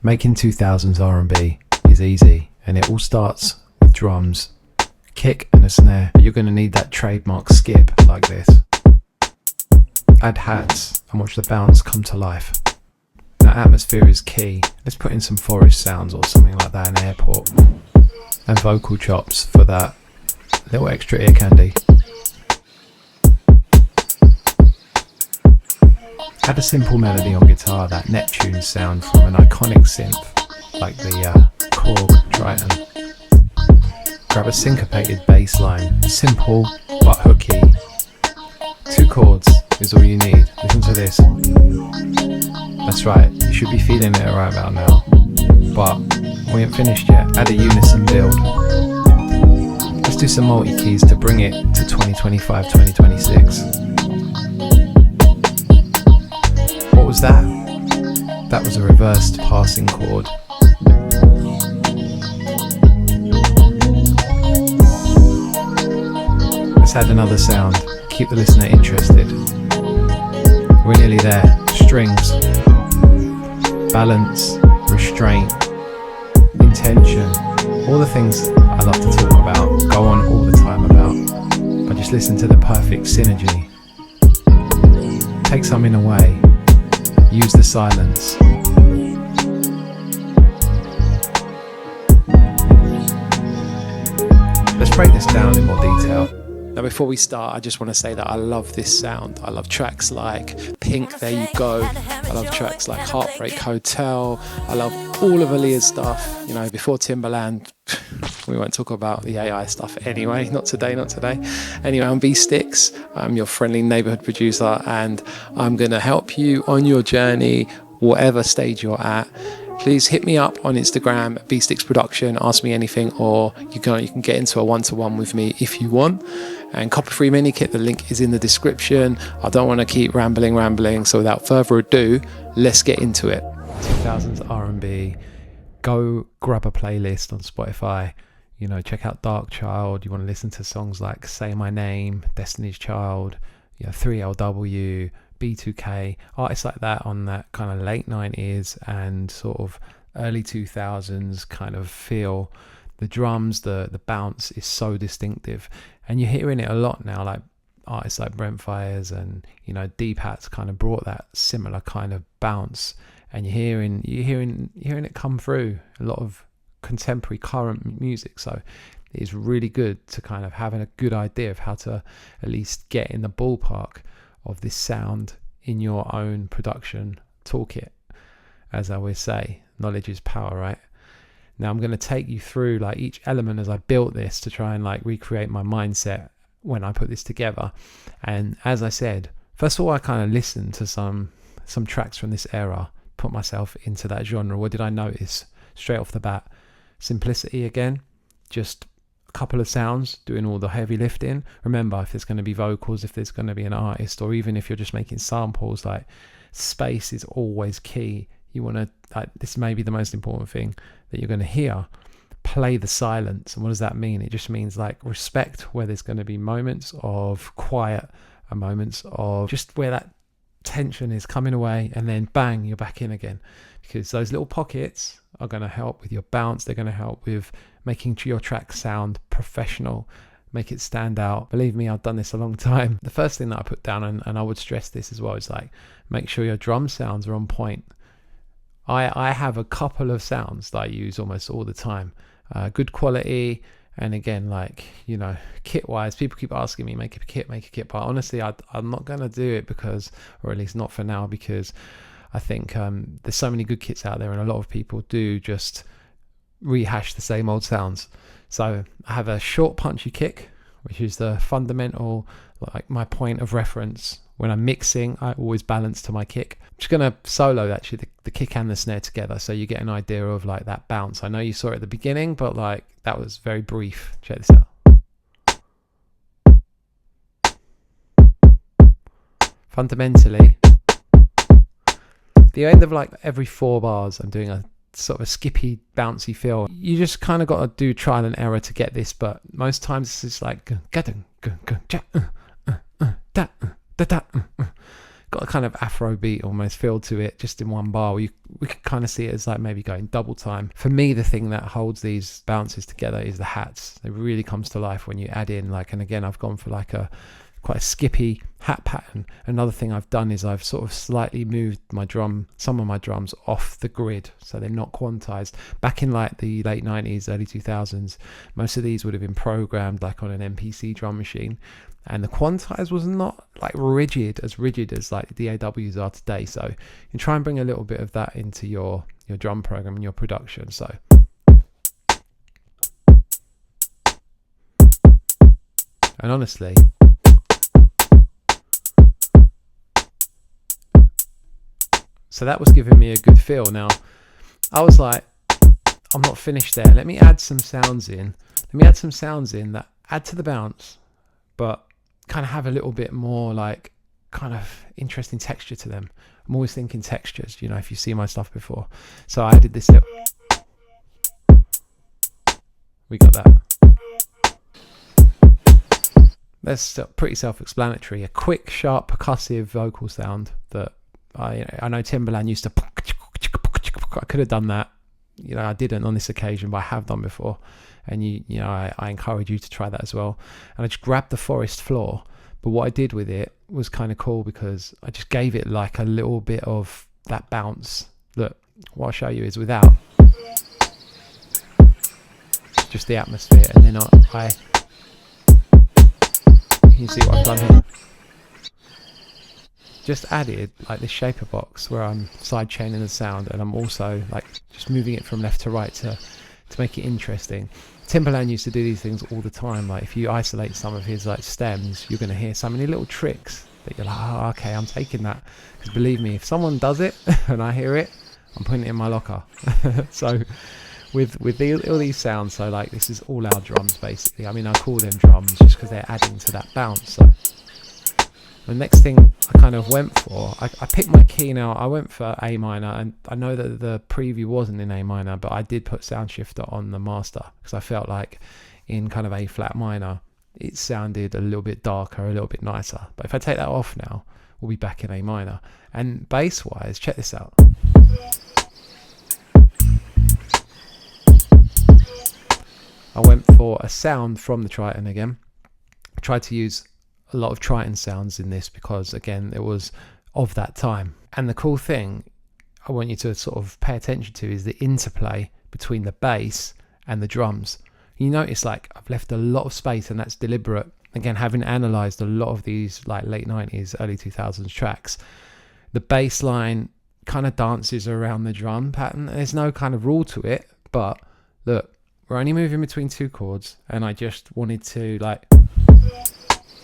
Making 2000s R&B is easy, and it all starts with drums, kick and a snare. You're going to need that trademark skip like this. Add hats and watch the bounce come to life. Now atmosphere is key. Let's put in some forest sounds or something like that, an airport. And vocal chops for that little extra ear candy. Add a simple melody on guitar, that Neptune sound from an iconic synth like the Chord Triton. Grab a syncopated bass line, simple but hooky. 2 chords is all you need. Listen to this. That's right, you should be feeling it right about now. But we ain't finished yet. Add a unison build. Let's do some multi-keys to bring it to 2025, 2026. What was that? That was a reversed passing chord. Let's add another sound. Keep the listener interested. We're nearly there. Strings, balance, restraint, intention, all the things I love to talk about, go on all the time about, but just listen to the perfect synergy. Take something away, use the silence. Let's break this down in more detail. Now before we start, I just want to say that I love this sound. I love tracks like Pink, There You Go. I love tracks like Heartbreak Hotel. I love all of Aaliyah's stuff. You know, before Timbaland, we won't talk about the AI stuff anyway. Not today, not today. Anyway, I'm B-Sticks. I'm your friendly neighborhood producer, and I'm going to help you on your journey, whatever stage you're at. Please hit me up on Instagram, B-Sticks Production, ask me anything, or you can get into a one-to-one with me if you want. And copy-free mini kit, the link is in the description. I don't want to keep rambling, so without further ado, let's get into it. 2000s R&B, go grab a playlist on Spotify. You know, check out Dark Child. You want to listen to songs like Say My Name, Destiny's Child, 3LW, B2K, artists like that on that kind of late 90s and sort of early 2000s kind of feel. The drums, the bounce is so distinctive, and you're hearing it a lot now, like artists like Brent Fires and Deep Hats kind of brought that similar kind of bounce, and you're hearing it come through a lot of contemporary current music. So it's really good to kind of having a good idea of how to at least get in the ballpark of this sound in your own production toolkit. As I always say, knowledge is power, right? Now I'm going to take you through like each element as I built this to try and like recreate my mindset when I put this together. And as I said, first of all, I kind of listened to some tracks from this era, put myself into that genre. What did I notice straight off the bat? Simplicity again, just a couple of sounds doing all the heavy lifting. Remember, if there's going to be vocals, if there's going to be an artist, or even if you're just making samples, like space is always key. You want to, this may be the most important thing that you're going to hear. Play the silence. And what does that mean? It just means like respect where there's going to be moments of quiet and moments of just where that tension is coming away, and then bang, you're back in again. Because those little pockets are going to help with your bounce. They're going to help with making your track sound professional, make it stand out. Believe me, I've done this a long time. The first thing that I put down, and I would stress this as well, is like make sure your drum sounds are on point. I have a couple of sounds that I use almost all the time, good quality, and again, like, kit wise, people keep asking me, make a kit, but honestly, I'm not going to do it because, or at least not for now, because I think there's so many good kits out there, and a lot of people do just rehash the same old sounds. So I have a short punchy kick, which is the fundamental, like my point of reference. When I'm mixing, I always balance to my kick. I'm just going to solo actually the kick and the snare together, so you get an idea of like that bounce. I know you saw it at the beginning, but like that was very brief. Check this out. Fundamentally, the end of like every 4 bars, I'm doing a sort of a skippy, bouncy feel. You just kind of got to do trial and error to get this, but most times it's like got a kind of Afrobeat almost feel to it, just in one bar. We could kind of see it as like maybe going double time. For me, the thing that holds these bounces together is the hats. It really comes to life when you add in like, and again, I've gone for like quite a skippy hat pattern. Another thing I've done is I've sort of slightly moved some of my drums off the grid, so they're not quantized. Back in like the late 90s, early 2000s, most of these would have been programmed like on an MPC drum machine, and the quantize was not like rigid as like the DAWs are today. So you can try and bring a little bit of that into your drum program and your production. So and honestly, so that was giving me a good feel. Now I was like, I'm not finished there. Let me add some sounds in. That add to the bounce, but kind of have a little bit more like kind of interesting texture to them. I'm always thinking textures, you know, if you see my stuff before. So I added this little, we got that. That's pretty self-explanatory. A quick, sharp, percussive vocal sound that I know Timbaland used to. I could have done that, you know. I didn't on this occasion, but I have done before. And you know, I encourage you to try that as well. And I just grabbed the forest floor, but what I did with it was kind of cool because I just gave it like a little bit of that bounce. Look, what I'll show you is without just the atmosphere, and then I you see what I've done here. Just added like this shaper box where I'm side chaining the sound, and I'm also like just moving it from left to right to make it interesting. Timbaland used to do these things all the time. Like if you isolate some of his like stems, you're going to hear so many little tricks that you're like, oh, okay, I'm taking that. Because believe me, if someone does it and I hear it, I'm putting it in my locker. So with all these sounds, so like this is all our drums basically. I mean, I call them drums just because they're adding to that bounce. So the next thing I kind of went for, I picked my key now. I went for A minor, and I know that the preview wasn't in A minor, but I did put sound shifter on the master because I felt like in kind of A flat minor, it sounded a little bit darker, a little bit nicer. But if I take that off now, we'll be back in A minor. And bass wise, check this out. I went for a sound from the Triton again. I tried to use a lot of Triton sounds in this because again it was of that time. And the cool thing I want you to sort of pay attention to is the interplay between the bass and the drums. You notice like I've left a lot of space, and that's deliberate. Again, having analysed a lot of these like late 90s, early 2000s tracks, the bass line kind of dances around the drum pattern. There's no kind of rule to it, but look, we're only moving between two chords, and I just wanted to like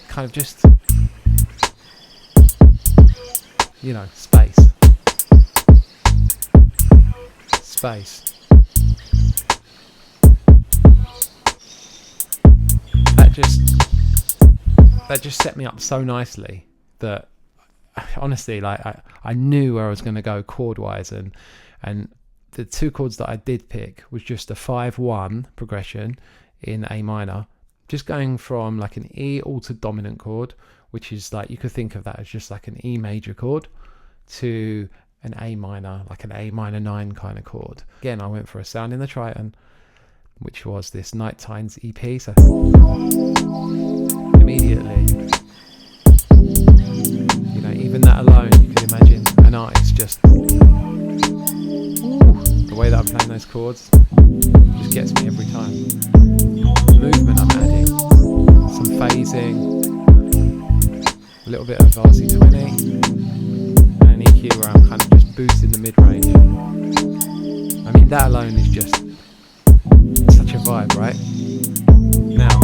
kind of just, you know, space. That just set me up so nicely that honestly, like I knew where I was going to go chord wise, and the two chords that I did pick was just a 5-1 progression in A minor. Just going from like an E altered dominant chord, which is like, you could think of that as just like an E major chord, to an A minor, like an A minor 9 kind of chord. Again, I went for a sound in the Triton, which was this Night Times EP. So immediately, you know, even that alone, you could imagine an artist just, the way that I'm playing those chords just gets me every time. Movement I'm adding, some phasing, a little bit of RC20, and an EQ where I'm kind of just boosting the mid-range. I mean, that alone is just such a vibe, right? Now,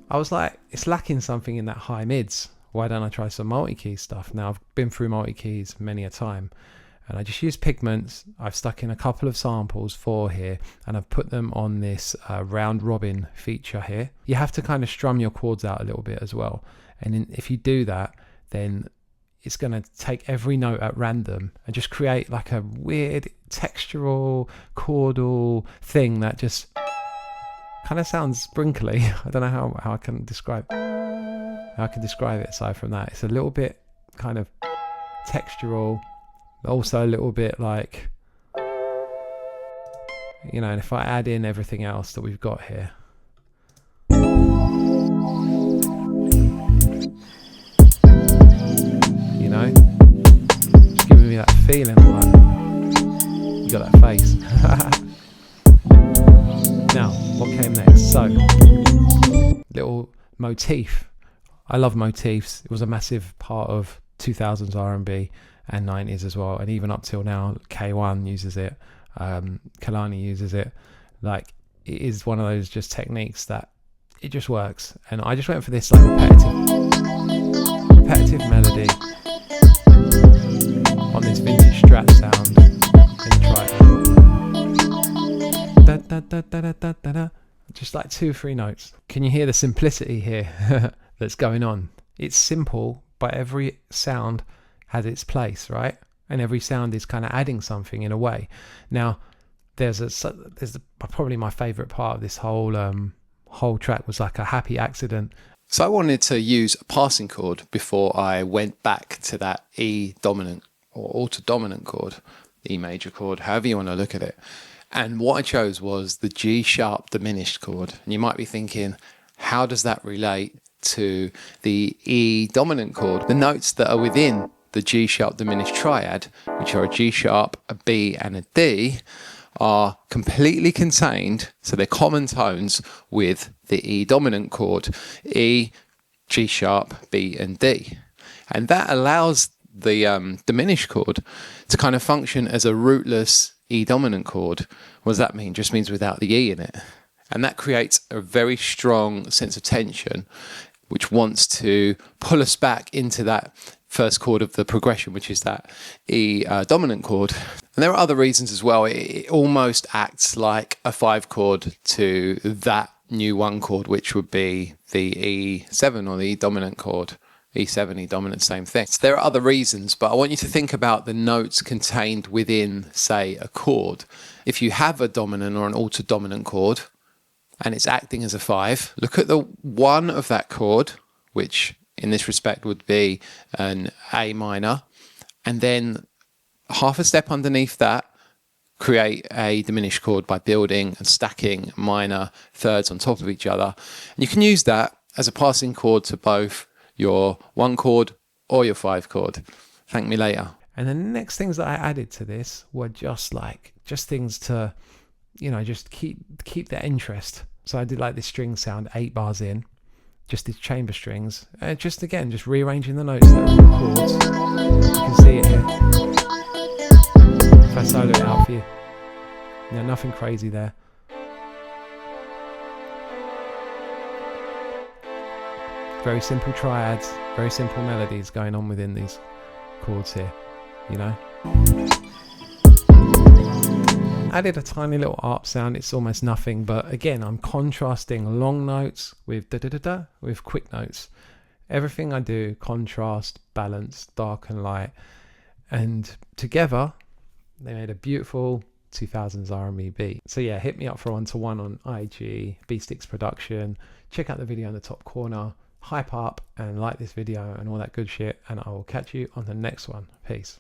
I was like, it's lacking something in that high mids. Why don't I try some multi-key stuff? Now, I've been through multi-keys many a time, and I just use pigments. I've stuck in a couple of samples for here, and I've put them on this round robin feature here. You have to kind of strum your chords out a little bit as well, and if you do that, then it's going to take every note at random and just create like a weird textural chordal thing that just kind of sounds sprinkly. I don't know how I can describe. how I can describe it aside from that. It's a little bit kind of textural, also a little bit like, you know, and if I add in everything else that we've got here, you know, just giving me that feeling like you got that face. Now, what came next? So, little motif. I love motifs. It was a massive part of 2000s R&B and 90s as well, and even up till now, K1 uses it, Kalani uses it. Like, it is one of those just techniques that it just works, and I just went for this like repetitive melody on this vintage Strat sound. And try it. Da, da, da, da, da, da, da, da. Just like 2 or 3 notes. Can you hear the simplicity here that's going on? It's simple, but every sound has its place, right? And every sound is kind of adding something in a way. Now, there's probably my favorite part of this whole track was like a happy accident. So I wanted to use a passing chord before I went back to that E dominant or alto dominant chord, E major chord, however you want to look at it. And what I chose was the G sharp diminished chord. And you might be thinking, how does that relate to the E dominant chord? The notes that are within the G sharp diminished triad, which are a G sharp, a B and a D, are completely contained, so they're common tones with the E dominant chord, E, G sharp, B and D. And that allows the diminished chord to kind of function as a rootless E dominant chord. What does that mean? Just means without the E in it. And that creates a very strong sense of tension, which wants to pull us back into that first chord of the progression, which is that E dominant chord. And there are other reasons as well. It almost acts like a 5 chord to that new 1 chord, which would be the E7 or the E dominant chord. E7, E dominant, same thing. So there are other reasons, but I want you to think about the notes contained within, say, a chord. If you have a dominant or an alto dominant chord and it's acting as a 5, look at the 1 of that chord, which in this respect would be an A minor, and then half a step underneath that, create a diminished chord by building and stacking minor thirds on top of each other. And you can use that as a passing chord to both your 1 chord or your 5 chord. Thank me later. And the next things that I added to this were just things to, you know, just keep the interest. So I did like this string sound 8 bars in, just these chamber strings, just rearranging the notes that are in the chords. You can see it here. If I solo it out for you, nothing crazy there. Very simple triads, very simple melodies going on within these chords here, you know. Added a tiny little ARP sound, it's almost nothing, but again, I'm contrasting long notes with da-da-da-da, with quick notes. Everything I do, contrast, balance, dark and light, and together, they made a beautiful 2000s R&B beat. So yeah, hit me up for 1-to-1 on IG, B-Sticks Production, check out the video in the top corner, hype up and like this video and all that good shit, and I will catch you on the next one. Peace.